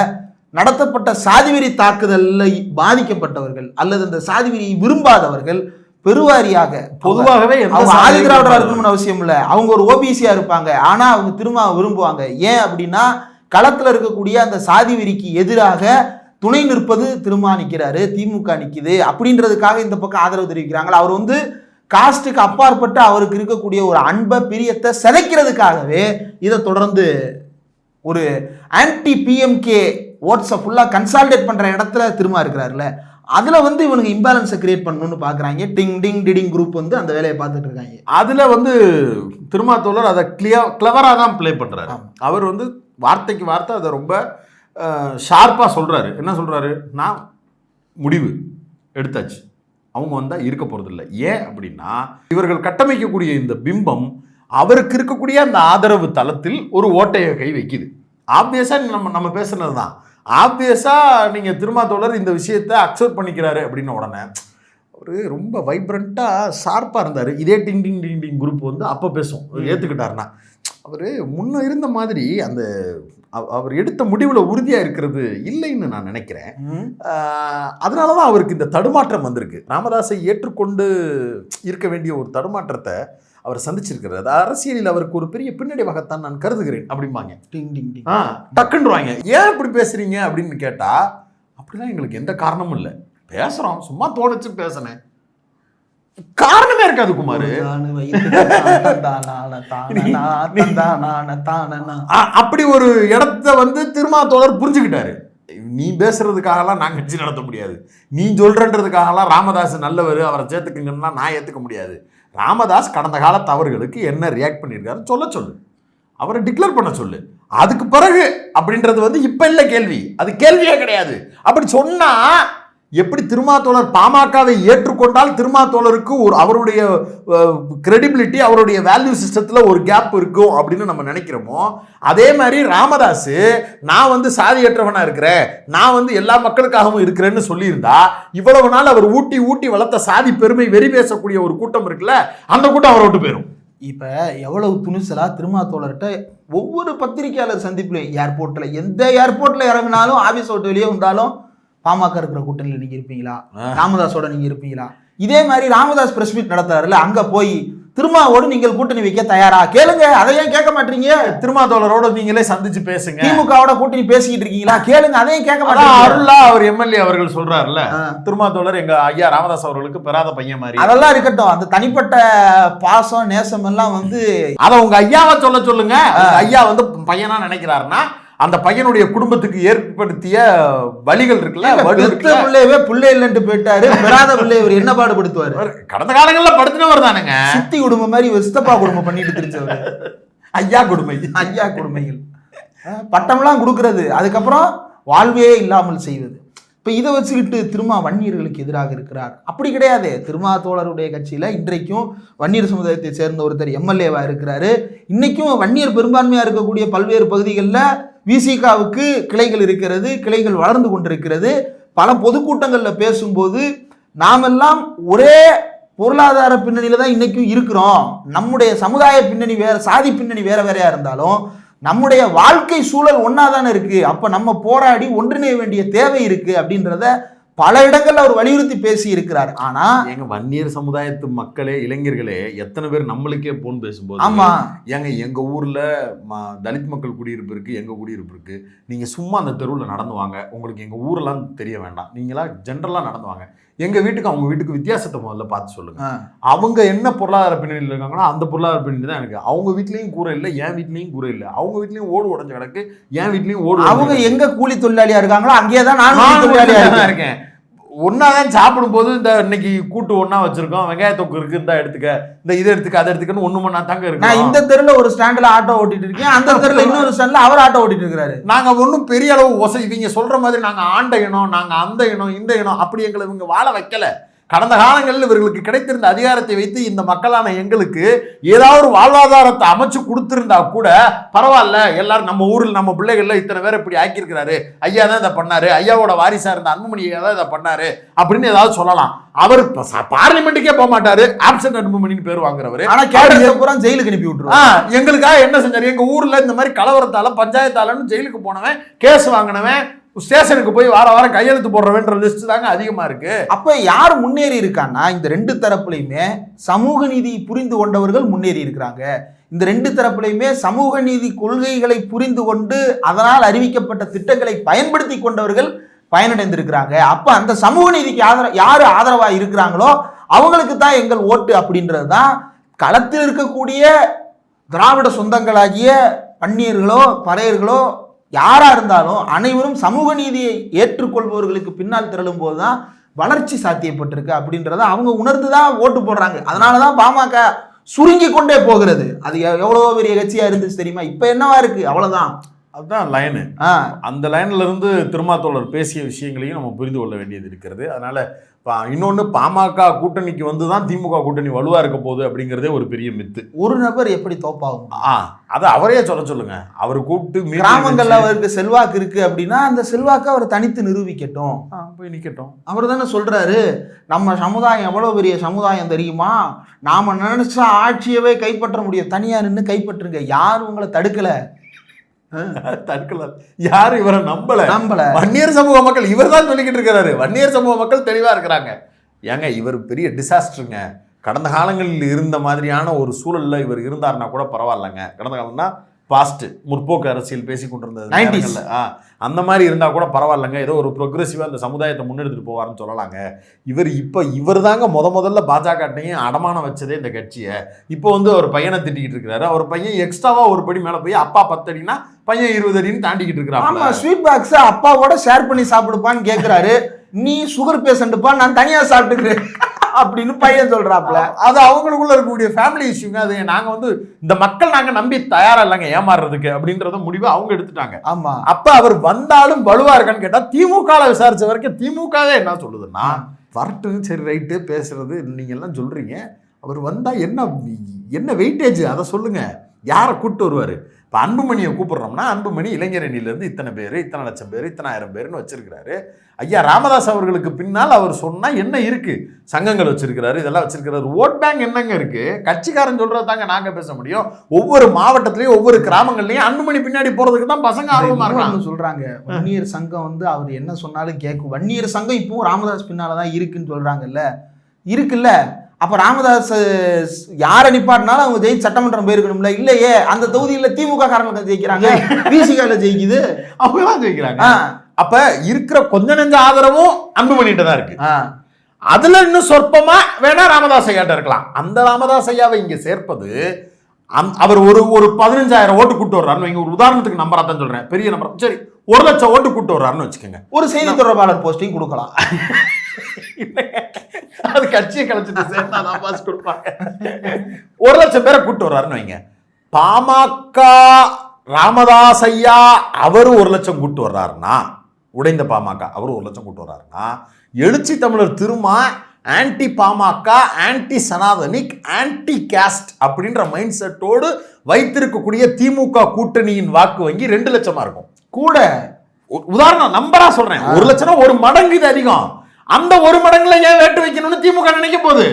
நடத்தப்பட்ட சாதிவெறி தாக்குதலில் பாதிக்கப்பட்டவர்கள் அல்லது இந்த சாதிவெறியை விரும்பாதவர்கள் பெருவாரியாக. பொதுவாகவே அவங்க ஆதி திராவிடராக இருக்கணும்னு அவசியம் இல்லை, அவங்க ஒரு ஓபிசியா இருப்பாங்க, ஆனால் அவங்க திரும்ப விரும்புவாங்க. ஏன் அப்படின்னா களத்தில் இருக்கக்கூடிய அந்த சாதி வெறிக்கு எதிராக துணை நிற்பது திரும்ப நிற்கிறாரு, திமுக நிற்குது அப்படின்றதுக்காக இந்த பக்கம் ஆதரவு தெரிவிக்கிறாங்களா. அவர் வந்து காஸ்ட்டுக்கு அப்பாற்பட்டு அவருக்கு இருக்கக்கூடிய ஒரு அன்பை பிரியத்தை சிதைக்கிறதுக்காகவே இதை தொடர்ந்து ஒரு ஆன்டி பிஎம்கே ஓட்ஸை ஃபுல்லாக கன்சால்டேட் பண்ணுற இடத்துல திரும்ப இருக்கிறாருல, அதில் வந்து இவனுக்கு இம்பேலன்ஸை கிரியேட் பண்ணணும்னு பார்க்குறாங்க. டிங் டிங் டிடிங் குரூப் வந்து அந்த வேலையை பார்த்துட்டு இருக்காங்க. அதில் வந்து திருமாத்தோழர் அதை கிளவராக தான் ப்ளே பண்ணுறாரு. அவர் வந்து வார்த்தைக்கு வார்த்தை அதை ரொம்ப ஷார்ப்பாக சொல்கிறாரு. என்ன சொல்கிறாரு, நான் முடிவு எடுத்தாச்சு, அவங்க வந்தால் இருக்க போகிறதில்ல. ஏன் அப்படின்னா இவர்கள் கட்டமைக்கக்கூடிய இந்த பிம்பம் அவருக்கு இருக்கக்கூடிய அந்த ஆதரவு தளத்தில் ஒரு ஓட்டையை கை வைக்குது. ஆப்வியஸா நம்ம பேசுனது தான். ஆப்வியஸா நீங்க திருமாத்தோழர் இந்த விஷயத்தை அக்செப்ட் பண்ணிக்கிறாரு அப்படின்ன உடனே ஒரு ரொம்ப வைப்ரண்டா ஷார்ப்பா இருந்தாரு. இதே டிங் டிங் டிங் டிங் குரூப் வந்து அப்ப பேசும் ஏத்துக்கிட்டாருன்னா, அவரு முன்ன இருந்த மாதிரி அந்த அவர் எடுத்த முடிவுல உறுதியா இருக்கிறது இல்லைன்னு நான் நினைக்கிறேன். அதனாலதான் அவருக்கு இந்த தடுமாற்றம் வந்திருக்கு. ராமதாஸை ஏற்றுக்கொண்டு இருக்க வேண்டிய ஒரு தடுமாற்றத்தை அவர் சந்திச்சிருக்கிறார். அரசியலில் அவருக்கு ஒரு பெரிய பின்னடைவாகத்தான் நான் கருதுகிறேன் அப்படிம்பாங்க. டக்குன்றுவாங்க, ஏன் இப்படி பேசுறீங்க அப்படின்னு கேட்டா, அப்படிலாம் எங்களுக்கு எந்த காரணமும் இல்லை, பேசுறோம், சும்மா தோணுச்சு பேசினேன், காரணமே இருக்காது குமார். அப்படி ஒரு இடத்த வந்து திருமாத்தோழர் புரிஞ்சுக்கிட்டாரு. நீ பேசுறதுக்காகலாம் நான் கட்சி நடத்த முடியாது, நீ சொல்றன்றதுக்காகலாம் ராமதாஸ் நல்லவர் அவரை சேர்த்துக்குங்கன்னா நான் ஏத்துக்க முடியாது. ராமதாஸ் கடந்த கால தவறுகளுக்கு என்ன ரியாக்ட் பண்ணியிருக்காரு சொல்லு, அவரை டிக்ளேர் பண்ண சொல்லு. அதுக்கு பிறகு அப்படின்றது வந்து இப்ப இல்ல கேள்வி, அது கேள்வியே கிடையாது. அப்படி சொன்னா எப்படி திருமாத்தோழர் பாமகவை ஏற்றுக்கொண்டால் திருமாத்தோழருக்கு ஒரு அவருடைய கிரெடிபிலிட்டி, அவருடைய வேல்யூ சிஸ்டத்தில் ஒரு கேப் இருக்கும் அப்படின்னு நம்ம நினைக்கிறோமோ, அதே மாதிரி ராமதாஸ் நான் வந்து சாதியற்றவனா இருக்கிறேன், நான் வந்து எல்லா மக்களுக்காகவும் இருக்கிறேன்னு சொல்லியிருந்தா இவ்வளவு நாள் அவர் ஊட்டி வளர்த்த சாதி பெருமை வெறி பேசக்கூடிய ஒரு கூட்டம் இருக்குல்ல, அந்த கூட்டம் அவரை விட்டு போயிடும். இப்ப எவ்வளவு துணிச்சலா திருமாத்தோழர்கிட்ட ஒவ்வொரு பத்திரிகையாளர் சந்திப்புலையும், ஏர்போர்ட்ல எந்த ஏர்போர்ட்ல இறங்கினாலும், ஆபீஸ் விட்டு வெளியே வந்தாலும், பாமக இருக்கிற கூட்டணியில் நீங்க இருப்பீங்களா, ராமதாஸோட நீங்க இருப்பீங்களா? இதே மாதிரி ராமதாஸ் பிரஸ் மீட் நடத்துறாருல, அங்க போய் திருமாவோடு நீங்கள் கூட்டணி வைக்க தயாரா கேளுங்க, அதையும் கேட்க மாட்டீங்க. திருமாத்தோழரோட நீங்களே சந்திச்சு பேசுங்க, திமுகவோட கூட்டணி பேசிக்கிட்டு இருக்கீங்களா கேளுங்க, அதையும் கேட்க மாட்டீங்க. அருளா அவர் எம்எல்ஏ அவர்கள் சொல்றாருல, திருமாத்தோழர் எங்க ஐயா ராமதாஸ் அவர்களுக்கு பெறாத பையன் மாதிரி. அதெல்லாம் இருக்கட்டும், அந்த தனிப்பட்ட பாசம் நேசம் எல்லாம் வந்து அதை உங்க ஐயாவை சொல்லுங்க. ஐயா வந்து பையனா நினைக்கிறாருன்னா அந்த பையனுடைய குடும்பத்துக்கு ஏற்படுத்திய வழிகள் இருக்குல்ல, பிள்ளை இல்லைன்னு போயிட்டாரு, பெறாத பிள்ளை இவர் என்ன பாடுபடுத்துவார்? கடந்த காலங்களில் படுத்தினவர் தானுங்க, சித்தி குடும்பம் மாதிரி சித்தப்பா குடும்பம் பண்ணிட்டு தெரிஞ்சவர். ஐயா கொடுமைகள் பட்டம்லாம் கொடுக்கறது, அதுக்கப்புறம் வாழ்வே இல்லாமல் செய்வது. இப்போ இதை வச்சுக்கிட்டு திருமா வன்னியர்களுக்கு எதிராக இருக்கிறார் அப்படி கிடையாது. திருமாத்தோழருடைய கட்சியில் இன்றைக்கும் வன்னியர் சமுதாயத்தை சேர்ந்த ஒருத்தர் எம்எல்ஏவாக இருக்கிறாரு. இன்னைக்கும் வன்னியர் பெரும்பான்மையாக இருக்கக்கூடிய பல்வேறு பகுதிகளில் விசிகாவுக்கு கிளைகள் இருக்கிறது, கிளைகள் வளர்ந்து கொண்டிருக்கிறது. பல பொதுக்கூட்டங்களில் பேசும்போது நாமெல்லாம் ஒரே பொருளாதார பின்னணியில தான் இன்னைக்கும் இருக்கிறோம். நம்முடைய சமுதாய பின்னணி வேற, சாதி பின்னணி வேற வேறையா இருந்தாலும் நம்முடைய வாழ்க்கை சூழல் ஒன்னாதானே இருக்கு. அப்ப நம்ம போராடி ஒன்றிணைய வேண்டிய தேவை இருக்கு அப்படின்றத பல இடங்கள்ல அவர் வலியுறுத்தி பேசி இருக்கிறார். ஆனா எங்க வன்னியர் சமுதாயத்து மக்களே, இளைஞர்களே எத்தனை பேர் நம்மளுக்கே போன் பேசும்போது, ஆமா எங்க ஊர்ல தலித் மக்கள் குடியிருப்பு இருக்கு, எங்க குடியிருப்பு இருக்கு, நீங்க சும்மா அந்த தெருவில் நடந்து வாங்க, உங்களுக்கு எங்க ஊரெல்லாம் தெரிய வேண்டாம், நீங்களா ஜென்ரலா நடந்து வாங்க, எங்க வீட்டுக்கு அவங்க வீட்டுக்கு வித்தியாசத்தை முதல்ல பார்த்து சொல்லுங்க. அவங்க என்ன பொருளாதார பின்னணியில் இருக்காங்களோ அந்த பொருளாதார பின்னணி தான் எனக்கு. அவங்க வீட்லயும் கூரை இல்லை, என் வீட்லயும் கூரை இல்லை, அவங்க வீட்லயும் ஓடு உடஞ்ச கிடக்கு, என் வீட்லயும் ஓடு. அவங்க எங்க கூலி தொழிலாளியா இருக்காங்களோ அங்கேயேதான் நான் தொழிலாளியா இருக்கேன். ஒன்னாதான் சாப்பிடும் போது இந்த இன்னைக்கு கூட்டு ஒன்னா வச்சிருக்கோம், வெங்காய தொக்கு இருக்கு, இந்த எடுத்துக்க, இந்த இதை எடுத்துக்க, அதை எடுத்துக்கன்னு ஒண்ணு மணி தாங்க இருக்கு. நான் இந்த தெருல ஒரு ஸ்டாண்ட்ல ஆட்டோ ஓட்டிட்டு இருக்கேன், அந்த தெருல இன்னொரு ஸ்டாண்ட்ல அவர் ஆட்டோ ஓட்டிட்டு இருக்காரு. நாங்க ஒன்னும் பெரிய அளவு இவங்க சொல்ற மாதிரி நாங்க ஆண்ட இனம், நாங்க அந்த இனம் இந்த இனம் அப்படி எங்களை இவங்க வாழ வைக்கல. கடந்த காலங்களில் இவர்களுக்கு கிடைத்திருந்த அதிகாரத்தை வைத்து இந்த மக்களான எங்களுக்கு ஏதாவது ஒரு வாழ்வாதாரத்தை அமைச்சு கொடுத்திருந்தா கூட பரவாயில்ல, எல்லாரும் நம்ம ஊரில் நம்ம பிள்ளைகள்ல இத்தனை பேர் இப்படி ஆக்கியிருக்கிறாரு, ஐயா தான் இதை பண்ணாரு, ஐயாவோட வாரிசா இருந்த அன்புமணி ஐயா தான் இதை பண்ணாரு அப்படின்னு ஏதாவது சொல்லலாம். அவர் பார்லிமெண்ட்டுக்கே போக மாட்டாரு, ஆப்சென்ட் அன்புமணின்னு பேர் வாங்குறவரு. ஆனா கேரளா ஜெயிலுக்கு அனுப்பி விட்டுருவாங்க. எங்களுக்காக என்ன செஞ்சாரு? எங்க ஊர்ல இந்த மாதிரி கலவரத்தால பஞ்சாயத்தாலன்னு ஜெயிலுக்கு போனவன், கேஸ் வாங்கினவன், ஸ்டேஷனுக்கு போய் வாரம் கையெழுத்து போடுறவன்ற லிஸ்ட் தாங்க அதிகமா இருக்கு. அப்ப யார் முன்னேறி இருக்கான்னா, இந்த ரெண்டு தரப்புலையுமே சமூக நீதி புரிந்து கொண்டவர்கள் முன்னேறி இருக்கிறாங்க. இந்த ரெண்டு தரப்புலையுமே சமூக நீதி கொள்கைகளை புரிந்து கொண்டு அதனால் அறிவிக்கப்பட்ட திட்டங்களை பயன்படுத்தி கொண்டவர்கள் பயனடைந்திருக்கிறாங்க. அப்ப அந்த சமூக நீதிக்கு யாரு ஆதரவா இருக்கிறாங்களோ அவங்களுக்கு தான் எங்கள் ஓட்டு அப்படின்றது தான். களத்தில் இருக்கக்கூடிய திராவிட சொந்தங்களாகிய வன்னியர்களோ பறையர்களோ யாரா இருந்தாலும் அனைவரும் சமூக நீதியை ஏற்றுக்கொள்பவர்களுக்கு பின்னால் திரளும் போதுதான் வளர்ச்சி சாத்தியப்பட்டிருக்கு அப்படின்றத அவங்க உணர்ந்துதான் ஓட்டு போடுறாங்க. அதனாலதான் பாமக சுருங்கி கொண்டே போகிறது. அது எவ்வளவோ பெரிய கட்சியா இருந்துச்சு தெரியுமா, இப்ப என்னவா இருக்கு, அவ்வளவுதான். அதுதான் லைனு. அந்த லைன்ல இருந்து திருமாத்தோழர் பேசிய விஷயங்களையும் நம்ம புரிந்து கொள்ள வேண்டியது இருக்கிறது. அதனால இன்னொன்று, பாமக கூட்டணிக்கு வந்துதான் திமுக கூட்டணி வலுவா இருக்க போகுது அப்படிங்கிறதே ஒரு பெரிய மித்து. ஒரு நபர் எப்படி தோப்பாகும்? அதை அவரே சொல்லுங்க. அவர் கூப்பிட்டு கிராமங்கள்ல அவருக்கு செல்வாக்கு இருக்கு அப்படின்னா அந்த செல்வாக்கு அவர் தனித்து நிரூபிக்கட்டும், போய் நிக்கட்டும். அவர் தானே சொல்றாரு, நம்ம சமுதாயம் எவ்வளவு பெரிய சமுதாயம் தெரியுமா, நாம நினைச்சா ஆட்சியவே கைப்பற்ற முடியும், தனியா நின்று கைப்பற்றுங்க, யாரும் உங்களை தடுக்கல. யாரு இவரை நம்பல. வன்னியர் சமூக மக்கள் இவர் தான் சொல்லிக்கிட்டு இருக்கிறாரு. வன்னியர் சமூக மக்கள் தெளிவா இருக்கிறாங்க. ஏங்க இவர் பெரிய டிசாஸ்டருங்க. கடந்த காலங்களில் இருந்த மாதிரியான ஒரு சூழல்ல இவர் இருந்தாருன்னா கூட பரவாயில்லைங்க. கடந்த காலம்னா பாஸ்ட், முற்போக்கு அரசியல் பேசி கொண்டிருந்தது அந்த மாதிரி இருந்தா கூட பரவாயில்லைங்க. ஏதோ ஒரு ப்ரோக்ரெசிவா அந்த சமுதாயத்தை முன்னெடுத்துட்டு போவாருன்னு சொல்லலாங்க. இவர் தாங்க முதல்ல பாஜகட்டையும் அடமானம் வச்சதே இந்த கட்சியை. இப்போ ஒரு பையனை திட்டிக்கிட்டு இருக்கிறாரு. அவர் பையன் எக்ஸ்ட்ராவா ஒரு படி மேல போய் அப்பா 10 அடினா பையன் 20 அடின்னு தாண்டிக்கிட்டு இருக்கிறாங்க. ஸ்வீட் பாக்ஸ் அப்பாவோட ஷேர் பண்ணி சாப்பிடுப்பான்னு கேட்கிறாரு. நீ சுகர் பேஷண்ட்டுப்பா, நான் தனியா சாப்பிட்டுக்கிறேன் அப்படின்னு பையன் சொல்றாப்ல. அது அவங்களுக்குள்ள இருக்கக்கூடிய ஃபேமிலி இஷ்யூங்க. அது நாங்க இந்த மக்கள் நாங்க நம்பி தயாரா இல்லைங்க ஏமாறுறதுக்கு அப்படின்றத முடிவு அவங்க எடுத்துட்டாங்க. ஆமா. அப்ப அவர் வந்தாலும் வலுவா இருக்கான்னு கேட்டா திமுக விசாரிச்ச வரைக்கும் திமுகவே என்ன சொல்லுதுன்னா, வரட்டும் சரி ரைட்டு பேசுறது நீங்க எல்லாம் சொல்றீங்க, அவர் வந்தா என்ன வெயிட்டேஜ் அதை சொல்லுங்க, யாரை கூப்பிட்டு வருவாரு. இப்போ அன்புமணியை கூப்பிடுறோம்னா அன்புமணி இளைஞரணியிலேருந்து இத்தனை பேர், இத்தனை லட்சம் பேர், இத்தனை ஆயிரம் பேர்னு வச்சிருக்கிறாரு. ஐயா ராமதாஸ் அவர்களுக்கு பின்னால் அவர் சொன்னால் என்ன இருக்கு, சங்கங்கள் வச்சிருக்கிறாரு, இதெல்லாம் வச்சிருக்கிறாரு. ஓட் பேங்க் என்னங்க இருக்கு, கட்சிக்காரன் சொல்றது தாங்க நாங்க பேச முடியும். ஒவ்வொரு மாவட்டத்திலையும் ஒவ்வொரு கிராமங்கள்லையும் அன்புமணி பின்னாடி போறதுக்கு தான் பசங்க ஆர்வமா இருக்காங்க சொல்றாங்க. வன்னியர் சங்கம் அவர் என்ன சொன்னாலும் கேட்கும். வன்னியர் சங்கம் இப்பவும் ராமதாஸ் பின்னாலதான் இருக்குன்னு சொல்றாங்கல்ல, இருக்குல்ல. அப்ப ராமதாஸ் யாரை நிப்பாட்டினாலும் அவங்க ஜெயிச்சு சட்டமன்றம் போயிருக்கணும்ல. இல்லையே, அந்த தொகுதியில் திமுக காரங்க ஜெயிக்கிறாங்க, பிசிகால ஜெயிக்குது, அவங்கதான் ஜெயிக்கிறாங்க. அப்ப இருக்கிற கொஞ்ச நெஞ்ச ஆதரவும் அன்புமணிட்டு தான் இருக்கு. அதுல இன்னும் சொற்பமா வேணா ராமதாஸ் ஐயாட்ட இருக்கலாம். அந்த ராமதாஸ் ஐயாவை இங்க சேர்ப்பது, அவர் ஒரு 15,000 ஓட்டு கூட்டு வர்றாருன்னு ஒரு உதாரணத்துக்கு நம்பரா தான் சொல்றேன், பெரிய நம்பர். சரி 1 லட்சம் ஓட்டு கூட்டு வர்றாருன்னு வச்சுக்கோங்க. ஒரு செய்தி தொடர்பாளர் போஸ்டிங் கொடுக்கலாம். அது கட்சியை கலைச்சிட்டு சேர்ந்தாதான் பாஸ் கொடுப்பாங்க. 1 லட்சம் பேரை கூட்டு வர்றாருன்னு வைங்க. பாமக ராமதாஸ் ஐயா அவரு 1 லட்சம் கூட்டு வர்றாருன்னா, உடைந்த பாமக அவரு 1 லட்சம் கூட்டு வர்றாருன்னா, எழுச்சி தமிழர் Thiruma anti PMK, anti Sanatanic, anti caste அப்படின்ற மைண்ட் செட்டோடு வைத்திருக்கக்கூடிய திமுக கூட்டணியின் வாக்கு வங்கி 2 லட்சமா இருக்கும். கூட உதாரணம் நம்பரா சொல்றேன், 1 லட்சம் 1 மடங்கு இது அதிகம். அந்த 1 மடங்குல ஏன் வேட்டு வைக்கணும்னு திமுக நினைக்க போகுது.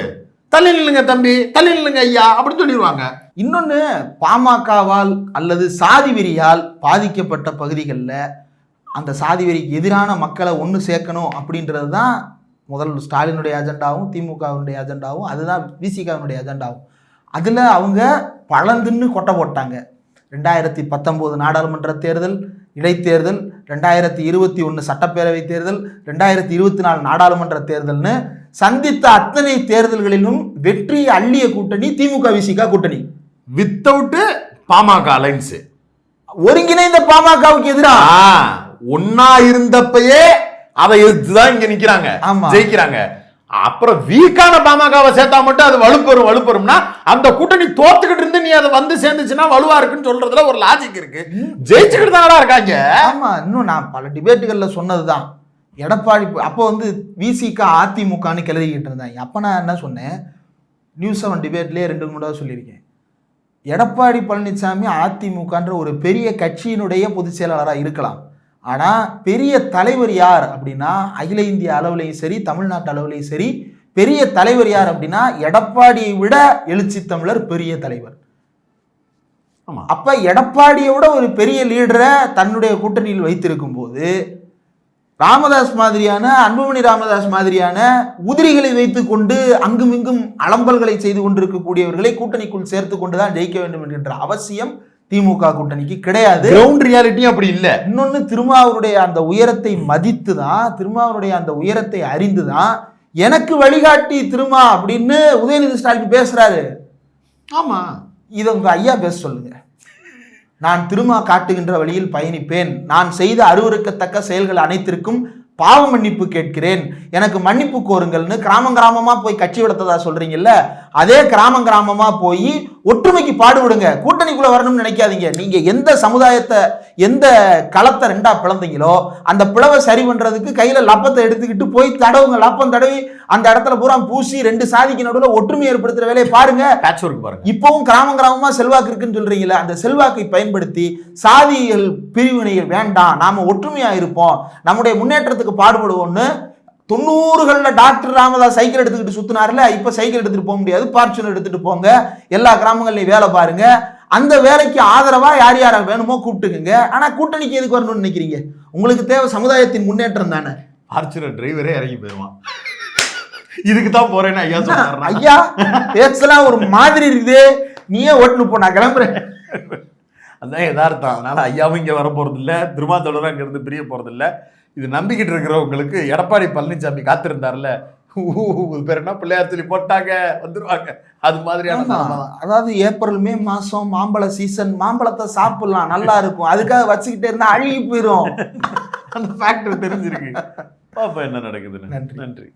தள்ளி நில்லுங்க தம்பி, தள்ளி நில்லுங்க ஐயா அப்படின்னு சொல்லிடுவாங்க. இன்னொன்னு, பாமகவால் அல்லது சாதி வெறியால் பாதிக்கப்பட்ட பகுதிகளில் அந்த சாதி வெறிக்கு எதிரான மக்களை ஒன்று சேர்க்கணும் அப்படின்றது தான் முதல் ஸ்டாலினுடைய அஜெண்டாவும் திமுகவினுடைய அஜெண்டாவும், அதுதான் விசிகாவினுடைய அஜெண்டாவும். அதில் அவங்க பழந்துன்னு கொட்டை போட்டாங்க. 2019 நாடாளுமன்ற தேர்தல், இடைத்தேர்தல், 2021 சட்டப்பேரவை தேர்தல், 2024 நாடாளுமன்ற தேர்தல்னு சந்தித்த அத்தனை தேர்தல்களிலும் வெற்றி அள்ளிய கூட்டணி திமுக விசிகா கூட்டணி. வித்தவுட் பாமக அலைன்ஸ், ஒருங்கிணைந்த பாமகவுக்கு எதிராக ஒன்னா இருந்தப்பயே அதை எதிர்த்துதான் இங்க நிக்கிறாங்க, ஜெயிக்கிறாங்க. அப்புறம் வீக்கான பாமகவை சேர்த்தா மட்டும் அது வலுப்பெறும்னா, அந்த கூட்டணி தோத்துக்கிட்டு இருந்து நீ அதை வந்து சேர்ந்துச்சுன்னா வலுவா இருக்குன்னு சொல்றதுல ஒரு லாஜிக் இருக்கு. ஜெயிச்சுக்கிட்டு தான் இருக்காங்க. ஆமா, இன்னும் நான் பல டிபேட்டுகள்ல சொன்னதுதான். எடப்பாடி அப்போ விசிக அதிமுகன்னு கிளறிக்கிட்டு இருந்தாங்க. அப்ப நான் என்ன சொன்னேன், நியூஸ் 7 டிபேட்லயே 2-3 தடவை சொல்லியிருக்கேன். எடப்பாடி பழனிசாமி அதிமுகன்ற ஒரு பெரிய கட்சியினுடைய பொதுச் செயலாளராக இருக்கலாம். ஆனால் பெரிய தலைவர் யார் அப்படின்னா, அகில இந்திய அளவுலையும் சரி தமிழ்நாட்டு அளவுலையும் சரி பெரிய தலைவர் யார் அப்படின்னா எடப்பாடியை விட எழுச்சி தமிழர் பெரிய தலைவர். அப்ப எடப்பாடியை விட ஒரு பெரிய லீடரை தன்னுடைய கூட்டணியில் வைத்திருக்கும் போது ராமதாஸ் மாதிரியான, அன்புமணி ராமதாஸ் மாதிரியான உதிரிகளை வைத்துக் கொண்டு அங்கும் இங்கும் அலம்பல்களை செய்து கொண்டிருக்கக்கூடியவர்களை கூட்டணிக்குள் சேர்த்து கொண்டுதான் ஜெயிக்க வேண்டும் என்கின்ற அவசியம் திமுக கூட்டணிக்கு கிடையாது. கிரவுண்ட் ரியாலிட்டி அப்படி இல்லை. இன்னொன்னு, திருமாவருடைய அந்த உயரத்தை மதித்து தான், திருமாவருடைய அந்த உயரத்தை அறிந்து தான் எனக்கு வழிகாட்டி திருமா அப்படின்னு உதயநிதி ஸ்டாலின் பேசுறாரு. ஆமா, இதை உங்க ஐயா பேச சொல்லுங்க. நான் திருமா காட்டுகின்ற வழியில் பயணிப்பேன், நான் செய்த அருவருக்கத்தக்க செயல்கள் அனைத்திற்கும் பாவ மன்னிப்பு கேட்கிறேன், எனக்கு மன்னிப்பு கோருங்கள்னு கிராமமா போய் கட்சி விடத்ததா சொல்றீங்கல்ல, அதே கிராமமா போய் ஒற்றுமைக்கு பாடுபடுங்க. கூட்டணிக்குள்ள வரணும்னு நினைக்காதீங்க. நீங்க எந்த சமுதாயத்தை, எந்த களத்தை ரெண்டா பிளந்தீங்களோ அந்த பிளவை சரி பண்றதுக்கு கையில லப்பத்தை எடுத்துக்கிட்டு போய் தடவுங்க. லப்பம் தடவி அந்த இடத்துல பூரா பூசி 2 சாதிக்கு நடுவில் ஒற்றுமை ஏற்படுத்துற வேலையை பாருங்க. இப்பவும் கிராமமா செல்வாக்கு இருக்குன்னு சொல்றீங்களா, அந்த செல்வாக்கை பயன்படுத்தி சாதிகள் பிரிவினைகள் வேண்டாம், நாம ஒற்றுமையா இருப்போம், நம்முடைய முன்னேற்றத்துக்கு பாடுபடுவோம்னு 90களில் டாக்டர் ராமதாஸ் சைக்கிள் எடுத்துக்கிட்டு சுத்தினார்ல, இப்ப சைக்கிள் எடுத்துட்டு போக முடியாது, பார்ச்சுனர் எடுத்துட்டு போங்க, எல்லா கிராமங்கள்லயும் வேலை பாருங்க. அந்த வேலைக்கு ஆதரவா யார் யார வேணுமோ கூப்பிட்டுக்குங்க. ஆனா கூட்டணிக்கு எதுக்கு வரணும்னு நினைக்கிறீங்க? உங்களுக்கு தேவை சமுதாயத்தின் முன்னேற்றம் தானே. பார்ச்சுனர் டிரைவரே இறங்கி போயிருவான். இதுக்கு தான் போறேன்னு ஐயா சொல்றாரு. ஐயா பேசலாம் ஒரு மாதிரி இருக்குது, நீயே ஓட்டுன்னு போ, நான் கிளம்புறேன். அதான் யதார்த்தம். அதனால ஐயாவும் இங்க வர போறது இல்ல, திருமாத்தோட அங்க இருந்து பிரிய போறது இல்ல. இது நம்பிக்கிட்டு இருக்கிறவங்களுக்கு எடப்பாடி பழனிசாமி காத்திருந்தார்ல, பேர் என்ன பிள்ளையார் சொல்லி போட்டாங்க வந்துருவாங்க, அது மாதிரியான. அதாவது ஏப்ரல் மே மாசம் மாம்பழ சீசன், மாம்பழத்தை சாப்பிடலாம், நல்லா இருக்கும், அதுக்காக வச்சுக்கிட்டே இருந்தா அழுகி போயிடும். அந்த ஃபேக்டர் தெரிஞ்சிருக்கு. பாப்பா என்ன நடக்குதுன்னு. நன்றி.